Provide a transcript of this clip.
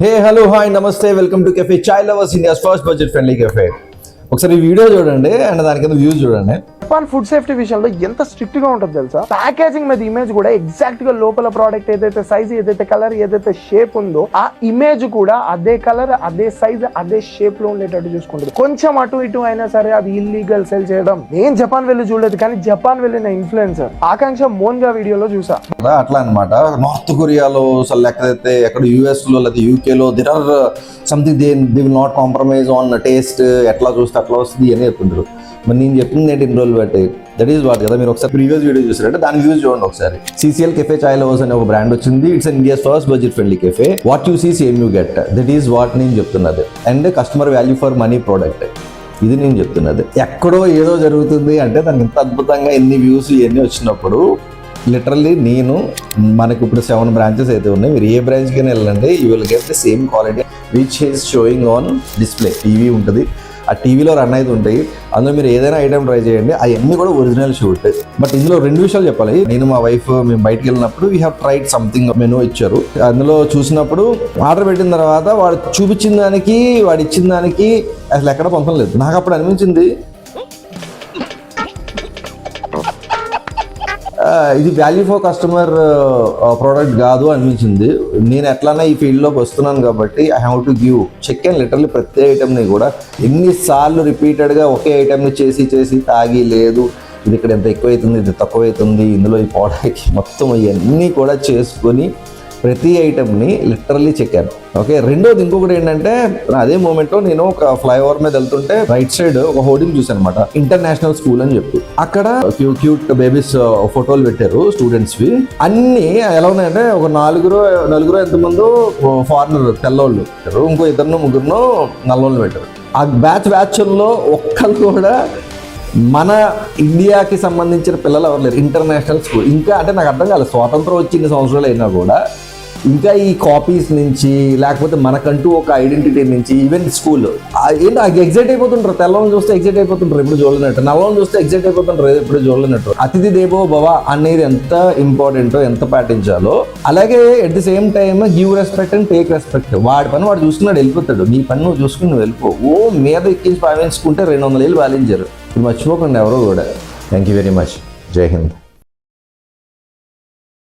Hey hello hi నమస్తే welcome to cafe chai lovers India's first budget friendly cafe. ఒకసారి ఈ video చూడండి and దాని కింద వ్యూస్ చూడండి. జపాన్ ఫుడ్ సేఫ్టీ విషయంలో ఎంత స్ట్రిక్ట్ గా ఉంటుంది తెలుసా? ప్యాకేజింగ్ మీద ఇమేజ్ కూడా ఎగ్జాక్ట్ గా లోపల ప్రోడక్ట్ ఏదైతే సైజ్, ఏదైతే కలర్, ఏదైతే షేప్ ఉందో ఆ ఇమేజ్ కూడా అదే కలర్, అదే సైజ్, అదే షేప్ లో ఉండేటట్టు చూసుకుంటుంది. కొంచెం అటు ఇటు అయినా సరే అది ఇల్లీగల్ సెల్ చేయడం. నేను జపాన్ వెళ్ళి చూడలేదు, కానీ జపాన్ వెళ్ళిన ఇన్ఫ్లుయెన్సర్ ఆకాంక్ష మోన్ గా వీడియోలో చూసా. అట్లా అనమాట. నార్త్ కొరియాలో అసలు లేకపోతే ఎక్కడ యూఎస్ లో లేదా యూకేలో there or something they will not compromise on taste. ఎట్లా చూస్తే అట్లా వస్తుంది అని చెప్తుంటారు. మరి నేను చెప్పింది ఏంటి ఇన్ని రోజులు బట్టి దట్ ఈస్ వాట్ కదా. మీరు ఒకసారి ప్రీవియస్ వీడియో చూసారంటే దాని వ్యూస్ చూడండి ఒకసారి. CCL కెఫే చాయ్ లవర్స్ అనే ఒక బ్రాండ్ వచ్చింది. It's India's first budget friendly cafe. What you see same you get, that is what నేను చెప్తున్నది. And customer value for money product, ఇది నేను చెప్తున్నది. ఎక్కడో ఏదో జరుగుతుంది అంటే దానికి ఇంత అద్భుతంగా ఎన్ని వ్యూస్ ఇవన్నీ వచ్చినప్పుడు లిటరల్లీ నేను మనకు ఇప్పుడు 7 బ్రాంచెస్ అయితే ఉన్నాయి. మీరు ఏ బ్రాంచ్కైనా వెళ్ళండి, you will get the same quality which is showing on display. TV ఉంటుంది, ఆ టీవీలో రన్ అయితే ఉంటాయి. అందులో మీరు ఏదైనా ఐటమ్ ట్రై చేయండి, అవన్నీ కూడా ఒరిజినల్ షూట్. బట్ ఇందులో 2 విషయాలు చెప్పాలి. నేను మా వైఫ్ మేము బయటకు వెళ్ళినప్పుడు we have tried something menu ఇచ్చారు. అందులో చూసినప్పుడు ఆర్డర్ పెట్టిన తర్వాత వాడు చూపించిన దానికి వాడు ఇచ్చిన దానికి అసలు ఎక్కడ పొందడం లేదు. నాకు అప్పుడు అనిపించింది ఇది వాల్యూ ఫర్ కస్టమర్ ప్రోడక్ట్ కాదు అనిపించింది. నేను ఎట్లన్నా ఈ ఫీల్డ్లోకి వస్తున్నాను కాబట్టి I have to give check and literally ప్రతి ఐటమ్ని కూడా ఎన్నిసార్లు రిపీటెడ్గా ఒకే ఐటమ్ని చేసి తాగి లేదు ఇది ఇక్కడ ఎంత ఎక్కువ అవుతుంది, ఇది తక్కువ అవుతుంది, ఇందులో ఈ ప్రోడక్ట్ మొత్తం ఇవన్నీ కూడా చేసుకొని ప్రతి ఐటమ్ని లిటరల్లీ చెక్కాను. ఓకే, రెండోది ఇంకొకటి ఏంటంటే అదే మూమెంట్లో నేను ఒక ఫ్లైఓవర్ మీద వెళ్తుంటే రైట్ సైడ్ ఒక హోర్డింగ్ చూసాను అనమాట, ఇంటర్నేషనల్ స్కూల్ అని చెప్పి. అక్కడ క్యూట్ బేబీస్ ఫోటోలు పెట్టారు స్టూడెంట్స్వి. అన్ని ఎలా ఉన్నాయంటే ఒక నలుగురు ఎంతమందో ఫారినర్ తెల్లవాళ్ళు పెట్టారు, ఇంకో 2-3 నల్లవాళ్ళు పెట్టారు. ఆ బ్యాచ్ల్లో ఒక్కళ్ళు కూడా మన ఇండియాకి సంబంధించిన పిల్లలు ఎవరు లేరు. International school. ఇంకా అంటే నాకు అర్థం కాలేదు, స్వాతంత్రం వచ్చి 2 సంవత్సరాలు అయినా కూడా ఇంకా ఈ కాపీస్ నుంచి లేకపోతే మనకంటూ ఒక ఐడెంటిటీ నుంచి ఈవెన్ స్కూల్ ఏంటో ఎగ్జైట్ అయిపోతుంటారు. తెల్లవాళ్ళు చూస్తే ఎగ్జైట్ అయిపోతుంటారు ఎప్పుడు చూడలేనట్టు, నల్లవాళ్ళు చూస్తే ఎగ్జైట్ అయిపోతుంటారు ఎప్పుడు చూడలేనట్టు. అతిథి దేవో భవ అనేది ఎంత ఇంపార్టెంటో, ఎంత పాటించాలో, అలాగే at the same time give respect and take respect. వాడి పని వాడు చూసుకున్నాడు, వెళ్ళిపోతాడు. నీ పని నువ్వు చూసుకుని నువ్వు వెళ్ళిపో. మీద ఎక్కించి పావించుకుంటే 200 ఏళ్ళు వాలించారు. ఇది మర్చిపోకండి ఎవరో కూడా. Thank you very much. జై హింద్.